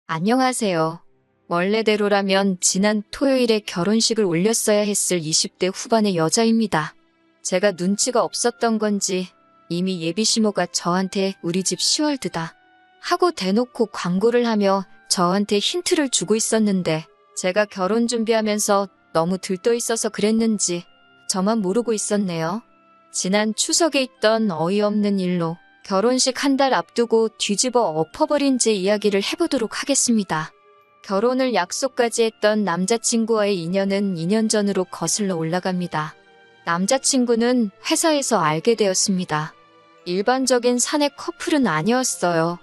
안녕하세요. 원래대로라면 지난 토요일에 결혼식을 올렸어야 했을 20대 후반의 여자입니다. 제가 눈치가 없었던 건지 이미 예비시모가 저한테 우리 집 시월드다 하고 대놓고 광고를 하며 저한테 힌트를 주고 있었는데 제가 결혼 준비하면서 너무 들떠 있어서 그랬는지 저만 모르고 있었네요. 지난 추석에 있던 어이없는 일로 결혼식 한 달 앞두고 뒤집어 엎어버린 제 이야기를 해보도록 하겠습니다. 결혼을 약속까지 했던 남자친구와의 인연은 2년 전으로 거슬러 올라갑니다. 남자친구는 회사에서 알게 되었습니다. 일반적인 사내 커플은 아니었어요.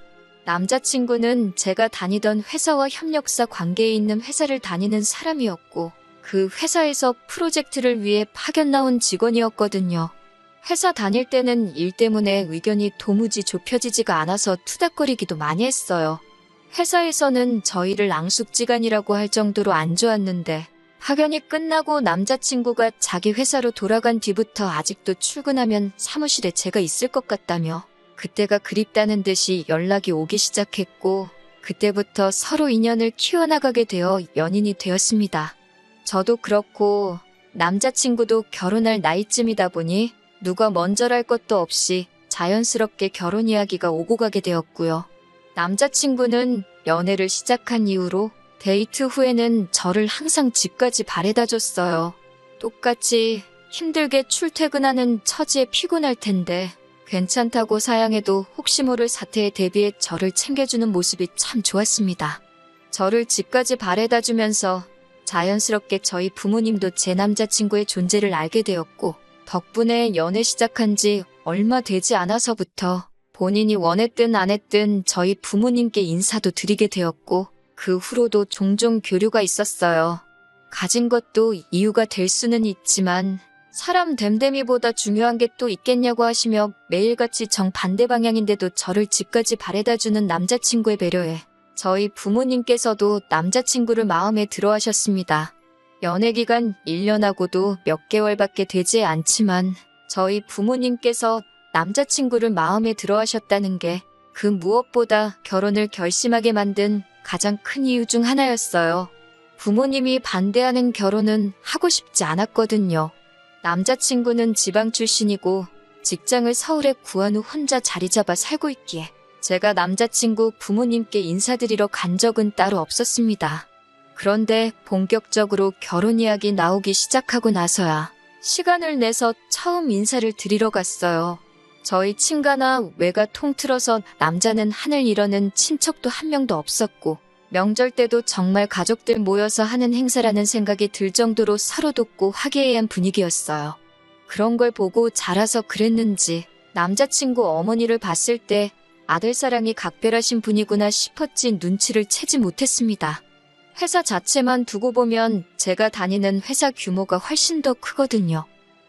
남자친구는 제가 다니던 회사와 협력사 관계에 있는 회사를 다니는 사람이었고 그 회사에서 프로젝트를 위해 파견 나온 직원이었거든요. 회사 다닐 때는 일 때문에 의견이 도무지 좁혀지지가 않아서 투닥거리기도 많이 했어요. 회사에서는 저희를 앙숙지간이라고 할 정도로 안 좋았는데 파견이 끝나고 남자친구가 자기 회사로 돌아간 뒤부터 아직도 출근하면 사무실에 제가 있을 것 같다며 그때가 그립다는 듯이 연락이 오기 시작했고 그때부터 서로 인연을 키워나가게 되어 연인이 되었습니다. 저도 그렇고 남자친구도 결혼할 나이쯤이다 보니 누가 먼저랄 것도 없이 자연스럽게 결혼 이야기가 오고 가게 되었고요. 남자친구는 연애를 시작한 이후로 데이트 후에는 저를 항상 집까지 바래다 줬어요. 똑같이 힘들게 출퇴근하는 처지에 피곤할 텐데 괜찮다고 사양해도 혹시 모를 사태에 대비해 저를 챙겨주는 모습이 참 좋았습니다. 저를 집까지 바래다 주면서 자연스럽게 저희 부모님도 제 남자친구의 존재를 알게 되었고 덕분에 연애 시작한 지 얼마 되지 않아서부터 본인이 원했든 안 했든 저희 부모님께 인사도 드리게 되었고 그 후로도 종종 교류가 있었어요. 가진 것도 이유가 될 수는 있지만 사람 됨됨이보다 중요한 게 또 있겠냐고 하시며 매일같이 정반대 방향인데도 저를 집까지 바래다주는 남자친구의 배려에 저희 부모님께서도 남자친구를 마음에 들어 하셨습니다. 연애기간 1년하고도 몇 개월밖에 되지 않지만 저희 부모님께서 남자친구를 마음에 들어 하셨다는 게 그 무엇보다 결혼을 결심하게 만든 가장 큰 이유 중 하나였어요. 부모님이 반대하는 결혼은 하고 싶지 않았거든요. 남자친구는 지방 출신이고 직장을 서울에 구한 후 혼자 자리 잡아 살고 있기에 제가 남자친구 부모님께 인사드리러 간 적은 따로 없었습니다. 그런데 본격적으로 결혼 이야기 나오기 시작하고 나서야 시간을 내서 처음 인사를 드리러 갔어요. 저희 친가나 외가 통틀어서 남자는 하늘 이러는 친척도 한 명도 없었고 명절 때도 정말 가족들 모여서 하는 행사라는 생각이 들 정도로 서로 돕고 화기애애한 분위기였어요. 그런 걸 보고 자라서 그랬는지 남자친구 어머니를 봤을 때 아들 사랑이 각별하신 분이구나 싶었지 눈치를 채지 못했습니다. 회사 자체만 두고 보면 제가 다니는 회사 규모가 훨씬 더 크거든요.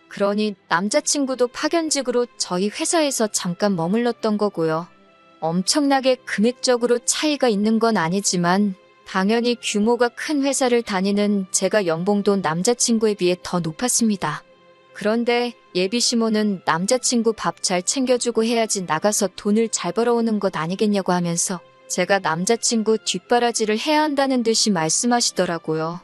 그러니 남자친구도 파견직으로 저희 회사에서 잠깐 머물렀던 거고요. 엄청나게 금액적으로 차이가 있는 건 아니지만 당연히 규모가 큰 회사를 다니는 제가 연봉도 남자친구에 비해 더 높았습니다. 그런데 예비시모는 남자친구 밥 잘 챙겨주고 해야지 나가서 돈을 잘 벌어오는 것 아니겠냐고 하면서 제가 남자친구 뒷바라지를 해야 한다는 듯이 말씀하시더라고요.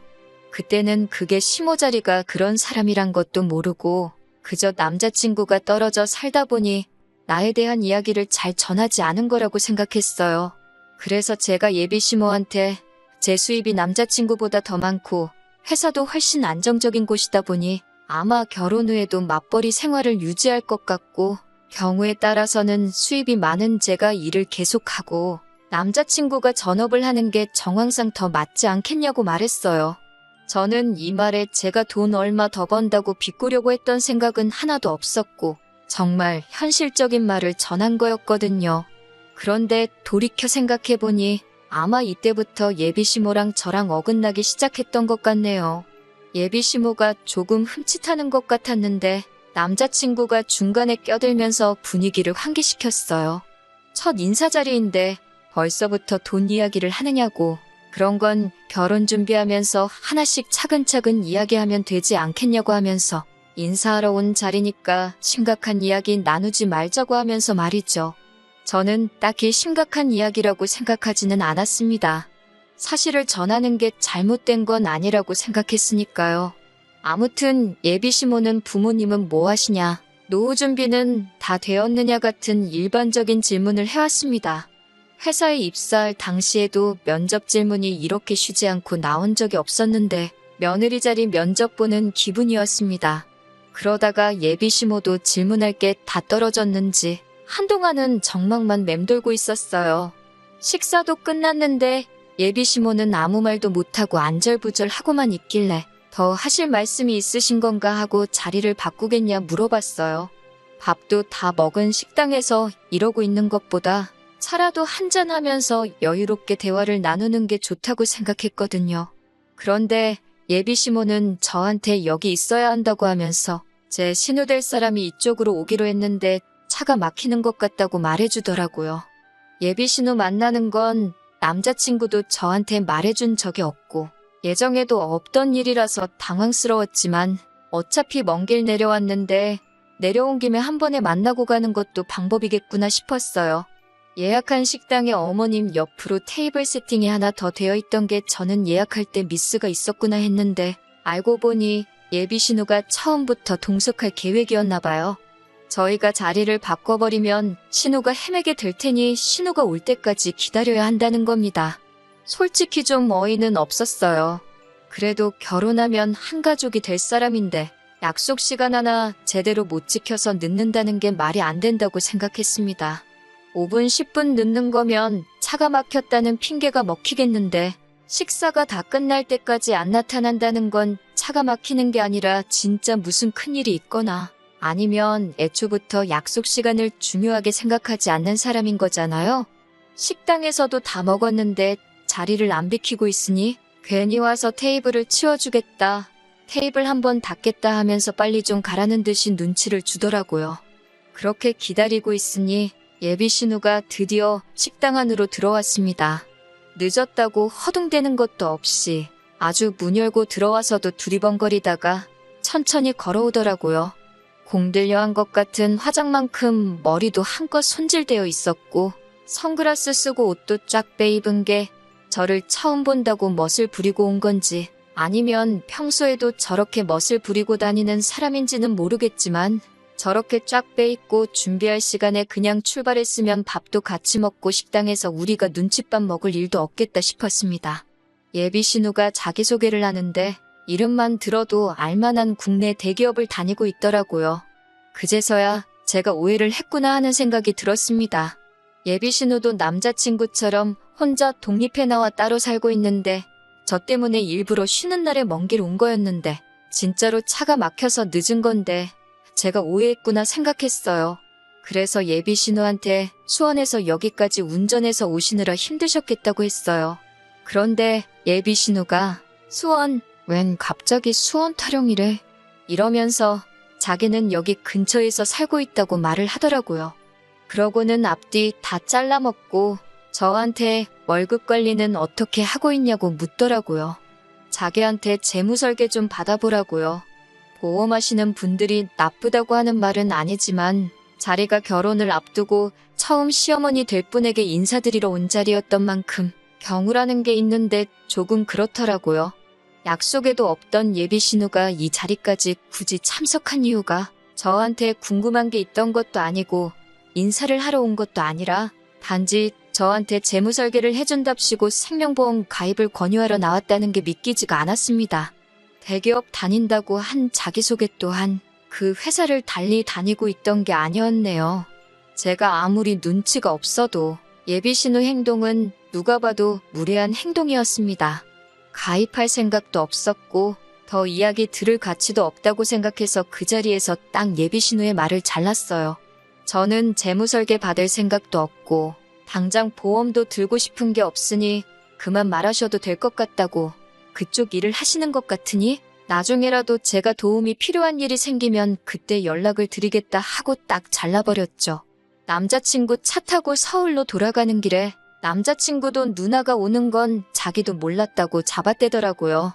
그때는 그게 시모 자리가 그런 사람이란 것도 모르고 그저 남자친구가 떨어져 살다 보니 나에 대한 이야기를 잘 전하지 않은 거라고 생각했어요. 그래서 제가 예비시모한테 제 수입이 남자친구보다 더 많고 회사도 훨씬 안정적인 곳이다 보니 아마 결혼 후에도 맞벌이 생활을 유지할 것 같고 경우에 따라서는 수입이 많은 제가 일을 계속하고 남자친구가 전업을 하는 게 정황상 더 맞지 않겠냐고 말했어요. 저는 이 말에 제가 돈 얼마 더 번다고 비꼬려고 했던 생각은 하나도 없었고 정말 현실적인 말을 전한 거였거든요. 그런데 돌이켜 생각해보니 아마 이때부터 예비시모랑 저랑 어긋나기 시작했던 것 같네요. 예비시모가 조금 흠칫하는 것 같았는데 남자친구가 중간에 껴들면서 분위기를 환기시켰어요. 첫 인사 자리인데 벌써부터 돈 이야기를 하느냐고. 그런 건 결혼 준비하면서 하나씩 차근차근 이야기하면 되지 않겠냐고 하면서 인사하러 온 자리니까 심각한 이야기 나누지 말자고 하면서 말이죠. 저는 딱히 심각한 이야기라고 생각하지는 않았습니다. 사실을 전하는 게 잘못된 건 아니라고 생각했으니까요. 아무튼 예비 시모는 부모님은 뭐 하시냐, 노후 준비는 다 되었느냐 같은 일반적인 질문을 해왔습니다. 회사에 입사할 당시에도 면접 질문이 이렇게 쉬지 않고 나온 적이 없었는데 며느리 자리 면접 보는 기분이었습니다. 그러다가 예비 시모도 질문할 게 다 떨어졌는지 한동안은 정막만 맴돌고 있었어요. 식사도 끝났는데 예비 시모는 아무 말도 못하고 안절부절하고만 있길래 더 하실 말씀이 있으신 건가 하고 자리를 바꾸겠냐 물어봤어요. 밥도 다 먹은 식당에서 이러고 있는 것보다 차라도 한잔하면서 여유롭게 대화를 나누는 게 좋다고 생각했거든요. 그런데 예비 시모는 저한테 여기 있어야 한다고 하면서 제 신우될 사람이 이쪽으로 오기로 했는데 차가 막히는 것 같다고 말해주더라고요. 예비 신우 만나는 건 남자친구도 저한테 말해준 적이 없고 예정에도 없던 일이라서 당황스러웠지만 어차피 먼 길 내려왔는데 내려온 김에 한 번에 만나고 가는 것도 방법이겠구나 싶었어요. 예약한 식당에 어머님 옆으로 테이블 세팅이 하나 더 되어 있던 게 저는 예약할 때 미스가 있었구나 했는데 알고 보니 예비 신우가 처음부터 동석할 계획이었나 봐요. 저희가 자리를 바꿔버리면 신우가 헤매게 될 테니 신우가 올 때까지 기다려야 한다는 겁니다. 솔직히 좀 어이는 없었어요. 그래도 결혼하면 한 가족이 될 사람인데 약속 시간 하나 제대로 못 지켜서 늦는다는 게 말이 안 된다고 생각했습니다. 5분, 10분 늦는 거면 차가 막혔다는 핑계가 먹히겠는데 식사가 다 끝날 때까지 안 나타난다는 건 차가 막히는 게 아니라 진짜 무슨 큰일이 있거나 아니면 애초부터 약속 시간을 중요하게 생각하지 않는 사람인 거잖아요. 식당에서도 다 먹었는데 자리를 안 비키고 있으니 괜히 와서 테이블을 치워주겠다, 테이블 한번 닦겠다 하면서 빨리 좀 가라는 듯이 눈치를 주더라고요. 그렇게 기다리고 있으니 예비 신우가 드디어 식당 안으로 들어왔습니다. 늦었다고 허둥대는 것도 없이 아주 문 열고 들어와서도 두리번거리다가 천천히 걸어오더라고요. 공들여한 것 같은 화장만큼 머리도 한껏 손질되어 있었고 선글라스 쓰고 옷도 쫙 빼입은 게 저를 처음 본다고 멋을 부리고 온 건지 아니면 평소에도 저렇게 멋을 부리고 다니는 사람인지는 모르겠지만 저렇게 쫙 빼입고 준비할 시간에 그냥 출발했으면 밥도 같이 먹고 식당에서 우리가 눈칫밥 먹을 일도 없겠다 싶었습니다. 예비 신우가 자기소개를 하는데 이름만 들어도 알만한 국내 대기업을 다니고 있더라고요. 그제서야 제가 오해를 했구나 하는 생각이 들었습니다. 예비 신우도 남자친구처럼 혼자 독립해 나와 따로 살고 있는데 저 때문에 일부러 쉬는 날에 먼 길 온 거였는데 진짜로 차가 막혀서 늦은 건데 제가 오해했구나 생각했어요. 그래서 예비 신우한테 수원에서 여기까지 운전해서 오시느라 힘드셨겠다고 했어요. 그런데 예비 신우가 수원, 웬 갑자기 수원 타령이래? 이러면서 자기는 여기 근처에서 살고 있다고 말을 하더라고요. 그러고는 앞뒤 다 잘라먹고 저한테 월급 관리는 어떻게 하고 있냐고 묻더라고요. 자기한테 재무설계 좀 받아보라고요. 보험하시는 분들이 나쁘다고 하는 말은 아니지만 자리가 결혼을 앞두고 처음 시어머니 될 분에게 인사드리러 온 자리였던 만큼 경우라는 게 있는데 조금 그렇더라고요. 약속에도 없던 예비 신우가 이 자리까지 굳이 참석한 이유가 저한테 궁금한 게 있던 것도 아니고 인사를 하러 온 것도 아니라 단지 저한테 재무설계를 해준답시고 생명보험 가입을 권유하러 나왔다는 게 믿기지가 않았습니다. 대기업 다닌다고 한 자기소개 또한 그 회사를 달리 다니고 있던 게 아니었네요. 제가 아무리 눈치가 없어도 예비 신우 행동은 누가 봐도 무례한 행동이었습니다. 가입할 생각도 없었고 더 이야기 들을 가치도 없다고 생각해서 그 자리에서 딱 예비 신우의 말을 잘랐어요. 저는 재무설계 받을 생각도 없고 당장 보험도 들고 싶은 게 없으니 그만 말하셔도 될 것 같다고, 그쪽 일을 하시는 것 같으니 나중에라도 제가 도움이 필요한 일이 생기면 그때 연락을 드리겠다 하고 딱 잘라버렸죠. 남자친구 차 타고 서울로 돌아가는 길에 남자친구도 누나가 오는 건 자기도 몰랐다고 잡아떼더라고요.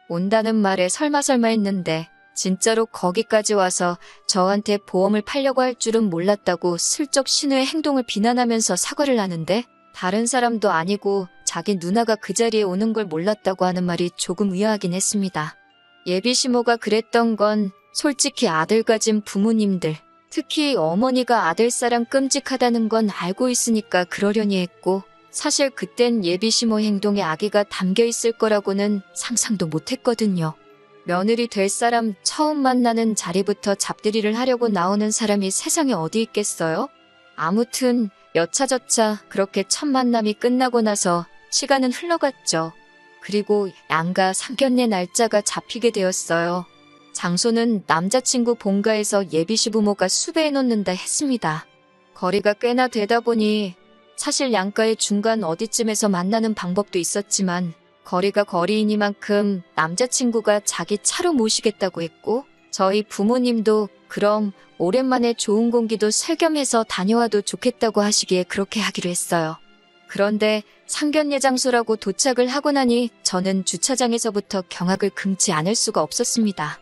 온다는 말에 설마 했는데 진짜로 거기까지 와서 저한테 보험을 팔려고 할 줄은 몰랐다고 슬쩍 신우의 행동을 비난하면서 사과를 하는데 다른 사람도 아니고 자기 누나가 그 자리에 오는 걸 몰랐다고 하는 말이 조금 의아하긴 했습니다. 예비 시모가 그랬던 건 솔직히 아들 가진 부모님들, 특히 어머니가 아들 사랑 끔찍하다는 건 알고 있으니까 그러려니 했고, 사실 그땐 예비 시모 행동에 악의가 담겨 있을 거라고는 상상도 못했거든요. 며느리 될 사람 처음 만나는 자리부터 잡들이를 하려고 나오는 사람이 세상에 어디 있겠어요? 아무튼 여차저차 그렇게 첫 만남이 끝나고 나서 시간은 흘러갔죠. 그리고 양가 상견례 날짜가 잡히게 되었어요. 장소는 남자친구 본가에서 예비 시부모가 수배해 놓는다 했습니다. 거리가 꽤나 되다 보니 사실 양가의 중간 어디쯤에서 만나는 방법도 있었지만 거리가 거리이니만큼 남자친구가 자기 차로 모시겠다고 했고 저희 부모님도 그럼 오랜만에 좋은 공기도 살겸해서 다녀와도 좋겠다고 하시기에 그렇게 하기로 했어요. 그런데 상견례 장소라고 도착을 하고 나니 저는 주차장에서부터 경악을 금치 않을 수가 없었습니다.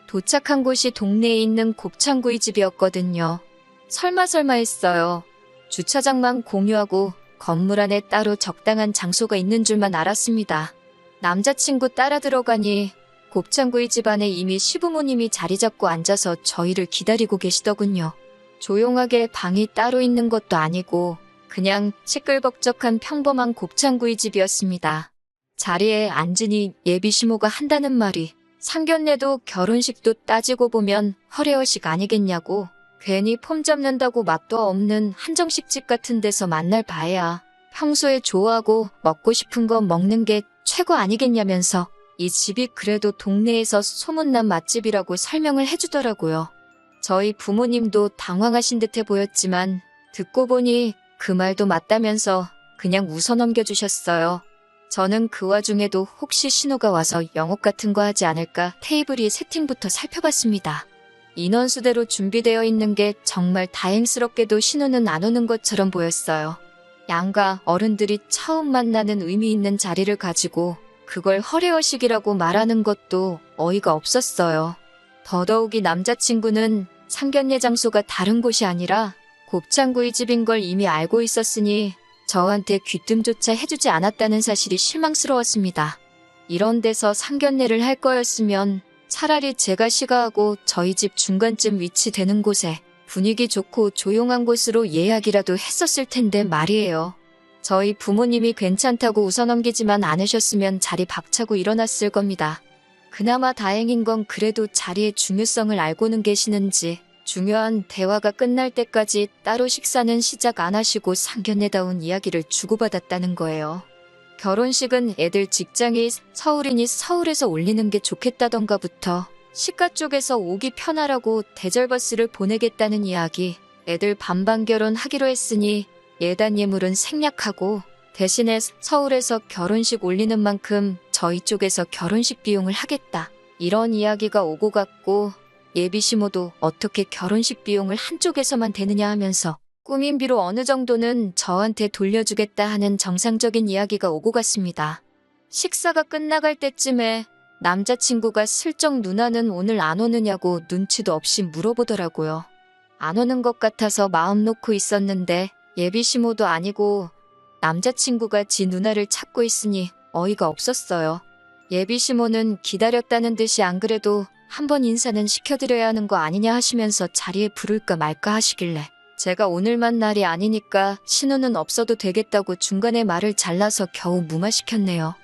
도착한 곳이 동네에 있는 곱창구이 집이었거든요. 설마 했어요. 주차장만 공유하고 건물 안에 따로 적당한 장소가 있는 줄만 알았습니다. 남자친구 따라 들어가니 곱창구이 집 안에 이미 시부모님이 자리 잡고 앉아서 저희를 기다리고 계시더군요. 조용하게 방이 따로 있는 것도 아니고 그냥 시끌벅적한 평범한 곱창구이 집이었습니다. 자리에 앉으니 예비 시모가 한다는 말이 상견례도 결혼식도 따지고 보면 허례허식 아니겠냐고, 괜히 폼 잡는다고 맛도 없는 한정식집 같은 데서 만날 바에야 평소에 좋아하고 먹고 싶은 거 먹는 게 최고 아니겠냐면서 이 집이 그래도 동네에서 소문난 맛집이라고 설명을 해주더라고요. 저희 부모님도 당황하신 듯해 보였지만 듣고 보니 그 말도 맞다면서 그냥 웃어 넘겨주셨어요. 저는 그 와중에도 혹시 신호가 와서 영업 같은 거 하지 않을까 테이블 위 세팅부터 살펴봤습니다. 인원수대로 준비되어 있는 게 정말 다행스럽게도 신호는 안 오는 것처럼 보였어요. 양가 어른들이 처음 만나는 의미 있는 자리를 가지고 그걸 허례허식이라고 말하는 것도 어이가 없었어요. 더더욱이 남자친구는 상견례 장소가 다른 곳이 아니라 곱창구이 집인 걸 이미 알고 있었으니 저한테 귀뜸조차 해주지 않았다는 사실이 실망스러웠습니다. 이런 데서 상견례를 할 거였으면 차라리 제가 시가하고 저희 집 중간쯤 위치되는 곳에 분위기 좋고 조용한 곳으로 예약이라도 했었을 텐데 말이에요. 저희 부모님이 괜찮다고 웃어넘기지만 않으셨으면 자리 박차고 일어났을 겁니다. 그나마 다행인 건 그래도 자리의 중요성을 알고는 계시는지 중요한 대화가 끝날 때까지 따로 식사는 시작 안 하시고 상견례다운 이야기를 주고받았다는 거예요. 결혼식은 애들 직장이 서울이니 서울에서 올리는 게 좋겠다던가부터 시가 쪽에서 오기 편하라고 대절버스를 보내겠다는 이야기, 애들 반반 결혼하기로 했으니 예단 예물은 생략하고 대신에 서울에서 결혼식 올리는 만큼 저희 쪽에서 결혼식 비용을 하겠다, 이런 이야기가 오고 갔고 예비 시모도 어떻게 결혼식 비용을 한쪽에서만 대느냐 하면서 꾸민비로 어느 정도는 저한테 돌려주겠다 하는 정상적인 이야기가 오고 갔습니다. 식사가 끝나갈 때쯤에 남자친구가 슬쩍 누나는 오늘 안 오느냐고 눈치도 없이 물어보더라고요. 안 오는 것 같아서 마음 놓고 있었는데 예비 시모도 아니고 남자친구가 지 누나를 찾고 있으니 어이가 없었어요. 예비 시모는 기다렸다는 듯이 안 그래도 한번 인사는 시켜드려야 하는 거 아니냐 하시면서 자리에 부를까 말까 하시길래 제가 오늘만 날이 아니니까 신호는 없어도 되겠다고 중간에 말을 잘라서 겨우 무마시켰네요.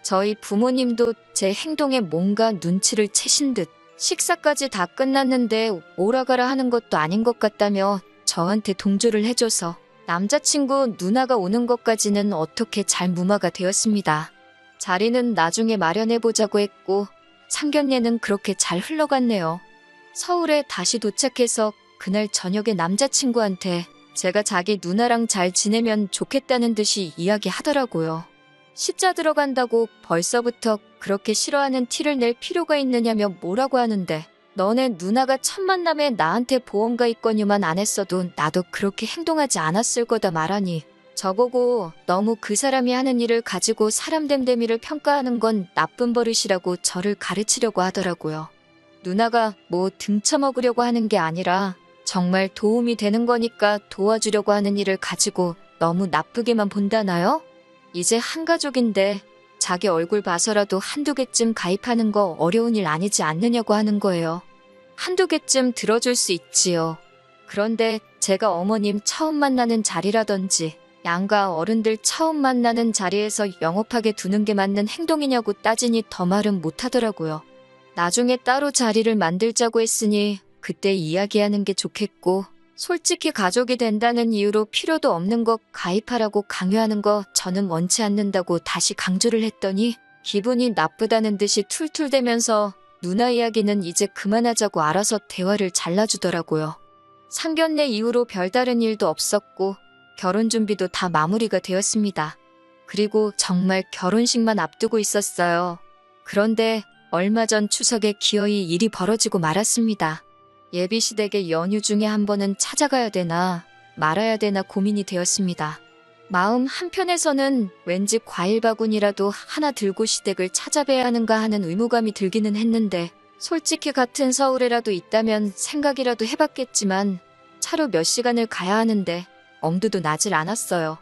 저희 부모님도 제 행동에 뭔가 눈치를 채신 듯 식사까지 다 끝났는데 오라가라 하는 것도 아닌 것 같다며 저한테 동조를 해줘서 남자친구 누나가 오는 것까지는 어떻게 잘 무마가 되었습니다. 자리는 나중에 마련해보자고 했고 상견례는 그렇게 잘 흘러갔네요. 서울에 다시 도착해서 그날 저녁에 남자친구한테 제가 자기 누나랑 잘 지내면 좋겠다는 듯이 이야기하더라고요. 시자 들어간다고 벌써부터 그렇게 싫어하는 티를 낼 필요가 있느냐며 뭐라고 하는데, 너네 누나가 첫 만남에 나한테 보험가 있거니만 안 했어도 나도 그렇게 행동하지 않았을 거다 말하니 저보고 너무 그 사람이 하는 일을 가지고 사람 됨됨이를 평가하는 건 나쁜 버릇이라고 저를 가르치려고 하더라고요. 누나가 뭐 등쳐먹으려고 하는 게 아니라 정말 도움이 되는 거니까 도와주려고 하는 일을 가지고 너무 나쁘게만 본다나요? 이제 한 가족인데 자기 얼굴 봐서라도 한두 개쯤 가입하는 거 어려운 일 아니지 않느냐고 하는 거예요. 한두 개쯤 들어줄 수 있지요. 그런데 제가 어머님 처음 만나는 자리라든지 양가 어른들 처음 만나는 자리에서 영업하게 두는 게 맞는 행동이냐고 따지니 더 말은 못하더라고요. 나중에 따로 자리를 만들자고 했으니 그때 이야기하는 게 좋겠고, 솔직히 가족이 된다는 이유로 필요도 없는 거 가입하라고 강요하는 거 저는 원치 않는다고 다시 강조를 했더니 기분이 나쁘다는 듯이 툴툴대면서 누나 이야기는 이제 그만하자고 알아서 대화를 잘라주더라고요. 상견례 이후로 별다른 일도 없었고 결혼 준비도 다 마무리가 되었습니다. 그리고 정말 결혼식만 앞두고 있었어요. 그런데 얼마 전 추석에 기어이 일이 벌어지고 말았습니다. 예비시댁의 연휴 중에 한 번은 찾아가야 되나 말아야 되나 고민이 되었습니다. 마음 한편에서는 왠지 과일 바구니라도 하나 들고 시댁을 찾아뵈야 하는가 하는 의무감이 들기는 했는데, 솔직히 같은 서울에라도 있다면 생각이라도 해봤겠지만 차로 몇 시간을 가야 하는데 엄두도 나질 않았어요.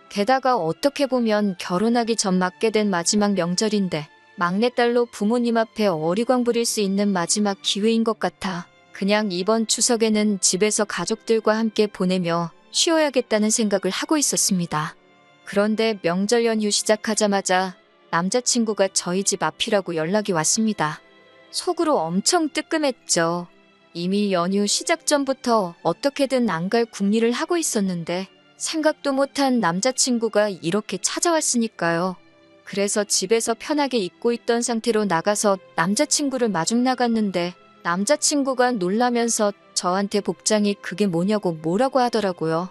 게다가 어떻게 보면 결혼하기 전 맞게 된 마지막 명절인데 막내딸로 부모님 앞에 어리광 부릴 수 있는 마지막 기회인 것 같아 그냥 이번 추석에는 집에서 가족들과 함께 보내며 쉬어야겠다는 생각을 하고 있었습니다. 그런데 명절 연휴 시작하자마자 남자친구가 저희 집 앞이라고 연락이 왔습니다. 속으로 엄청 뜨끔했죠. 이미 연휴 시작 전부터 어떻게든 안 갈 궁리를 하고 있었는데 생각도 못한 남자친구가 이렇게 찾아왔으니까요. 그래서 집에서 편하게 있고 있던 상태로 나가서 남자친구를 마중 나갔는데 남자친구가 놀라면서 저한테 복장이 그게 뭐냐고 뭐라고 하더라고요.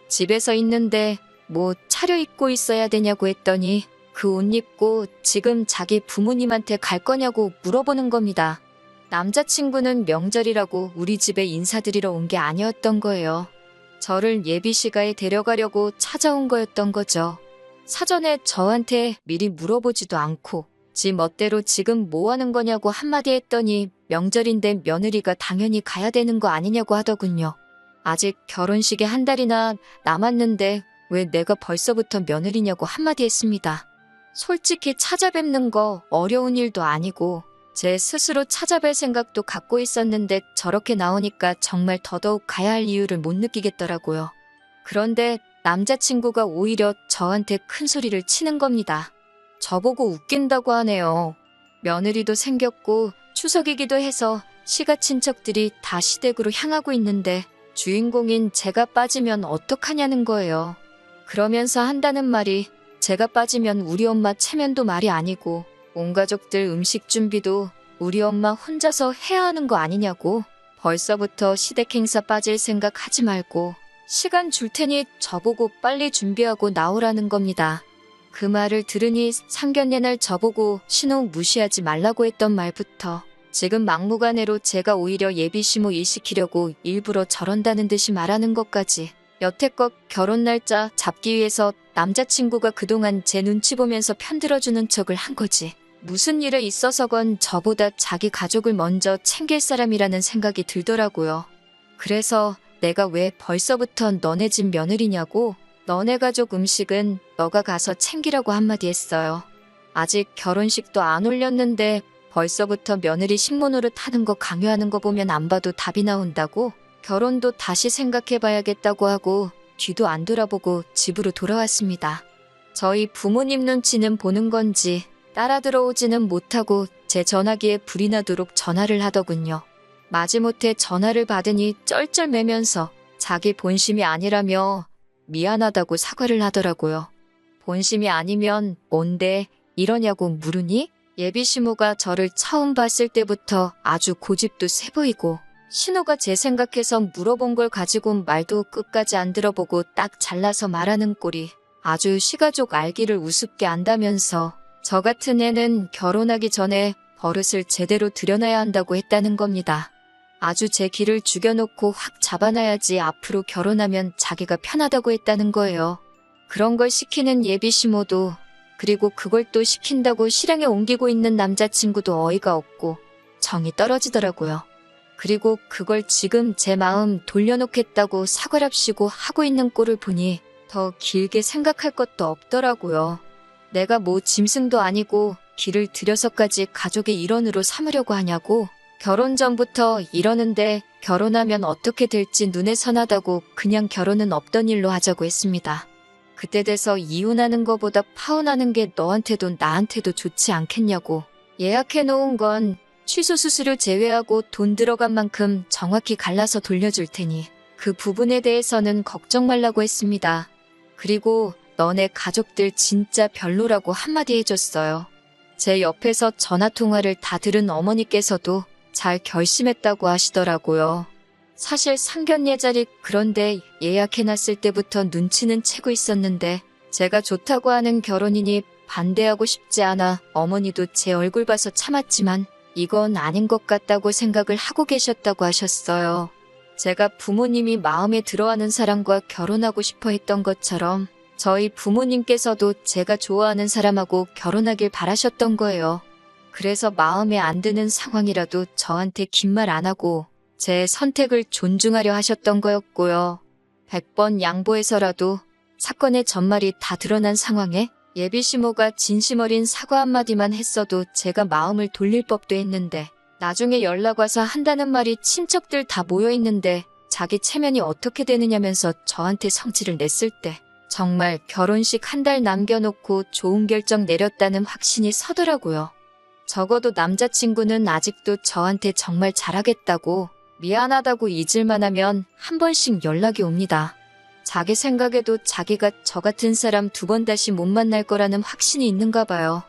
집에서 있는데 뭐 차려입고 있어야 되냐고 했더니 그 옷 입고 지금 자기 부모님한테 갈 거냐고 물어보는 겁니다. 남자친구는 명절이라고 우리 집에 인사드리러 온 게 아니었던 거예요. 저를 예비시가에 데려가려고 찾아온 거였던 거죠. 사전에 저한테 미리 물어보지도 않고 지 멋대로 지금 뭐 하는 거냐고 한마디 했더니 명절인데 며느리가 당연히 가야 되는 거 아니냐고 하더군요. 아직 결혼식에 한 달이나 남았는데 왜 내가 벌써부터 며느리냐고 한마디 했습니다. 솔직히 찾아뵙는 거 어려운 일도 아니고 제 스스로 찾아뵐 생각도 갖고 있었는데 저렇게 나오니까 정말 더더욱 가야 할 이유를 못 느끼겠더라고요. 그런데 남자친구가 오히려 저한테 큰 소리를 치는 겁니다. 저보고 웃긴다고 하네요. 며느리도 생겼고 추석이기도 해서 시가 친척들이 다 시댁으로 향하고 있는데 주인공인 제가 빠지면 어떡하냐는 거예요. 그러면서 한다는 말이 제가 빠지면 우리 엄마 체면도 말이 아니고 온 가족들 음식 준비도 우리 엄마 혼자서 해야 하는 거 아니냐고, 벌써부터 시댁 행사 빠질 생각 하지 말고 시간 줄 테니 저보고 빨리 준비하고 나오라는 겁니다. 그 말을 들으니 상견례 날 저보고 신호 무시하지 말라고 했던 말부터 지금 막무가내로 제가 오히려 예비시모 일 시키려고 일부러 저런다는 듯이 말하는 것까지, 여태껏 결혼 날짜 잡기 위해서 남자친구가 그동안 제 눈치 보면서 편들어주는 척을 한 거지. 무슨 일에 있어서건 저보다 자기 가족을 먼저 챙길 사람이라는 생각이 들더라고요. 그래서 내가 왜 벌써부터 너네 집 며느리냐고, 너네 가족 음식은 너가 가서 챙기라고 한마디 했어요. 아직 결혼식도 안 올렸는데 벌써부터 며느리 식모노릇 하는 거 강요하는 거 보면 안 봐도 답이 나온다고, 결혼도 다시 생각해봐야겠다고 하고 뒤도 안 돌아보고 집으로 돌아왔습니다. 저희 부모님 눈치는 보는 건지 따라 들어오지는 못하고 제 전화기에 불이 나도록 전화를 하더군요. 마지못해 전화를 받으니 쩔쩔매면서 자기 본심이 아니라며 미안하다고 사과를 하더라고요. 본심이 아니면 뭔데 이러냐고 물으니 예비시모가 저를 처음 봤을 때부터 아주 고집도 세 보이고 신호가 제 생각해서 물어본 걸 가지고 말도 끝까지 안 들어보고 딱 잘라서 말하는 꼴이 아주 시가족 알기를 우습게 안다면서 저 같은 애는 결혼하기 전에 버릇을 제대로 들여놔야 한다고 했다는 겁니다. 아주 제 기를 죽여놓고 확 잡아놔야지 앞으로 결혼하면 자기가 편하다고 했다는 거예요. 그런 걸 시키는 예비시모도, 그리고 그걸 또 시킨다고 실행에 옮기고 있는 남자친구도 어이가 없고 정이 떨어지더라고요. 그리고 그걸 지금 제 마음 돌려놓겠다고 사과랍시고 하고 있는 꼴을 보니 더 길게 생각할 것도 없더라고요. 내가 뭐 짐승도 아니고 길을 들여서까지 가족의 일원으로 삼으려고 하냐고. 결혼 전부터 이러는데 결혼하면 어떻게 될지 눈에 선하다고 그냥 결혼은 없던 일로 하자고 했습니다. 그때 돼서 이혼하는 거보다 파혼하는 게 너한테도 나한테도 좋지 않겠냐고. 예약해 놓은 건 취소 수수료 제외하고 돈 들어간 만큼 정확히 갈라서 돌려줄 테니 그 부분에 대해서는 걱정 말라고 했습니다. 그리고 너네 가족들 진짜 별로라고 한마디 해줬어요. 제 옆에서 전화통화를 다 들은 어머니께서도 잘 결심했다고 하시더라고요. 사실 상견례 자리 그런데 예약해놨을 때부터 눈치는 채고 있었는데 제가 좋다고 하는 결혼이니 반대하고 싶지 않아 어머니도 제 얼굴 봐서 참았지만 이건 아닌 것 같다고 생각을 하고 계셨다고 하셨어요. 제가 부모님이 마음에 들어하는 사람과 결혼하고 싶어 했던 것처럼 저희 부모님께서도 제가 좋아하는 사람하고 결혼하길 바라셨던 거예요. 그래서 마음에 안 드는 상황이라도 저한테 긴 말 안 하고 제 선택을 존중하려 하셨던 거였고요. 100번 양보해서라도 사건의 전말이 다 드러난 상황에 예비시모가 진심 어린 사과 한마디만 했어도 제가 마음을 돌릴 법도 했는데 나중에 연락 와서 한다는 말이 친척들 다 모여있는데 자기 체면이 어떻게 되느냐면서 저한테 성질을 냈을 때 정말 결혼식 한 달 남겨놓고 좋은 결정 내렸다는 확신이 서더라고요. 적어도 남자친구는 아직도 저한테 정말 잘하겠다고 미안하다고 잊을만 하면 한 번씩 연락이 옵니다. 자기 생각에도 자기가 저 같은 사람 2번 다시 못 만날 거라는 확신이 있는가 봐요.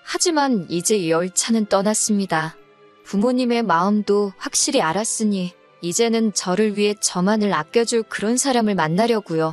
하지만 이제 열차는 떠났습니다. 부모님의 마음도 확실히 알았으니 이제는 저를 위해 저만을 아껴줄 그런 사람을 만나려고요.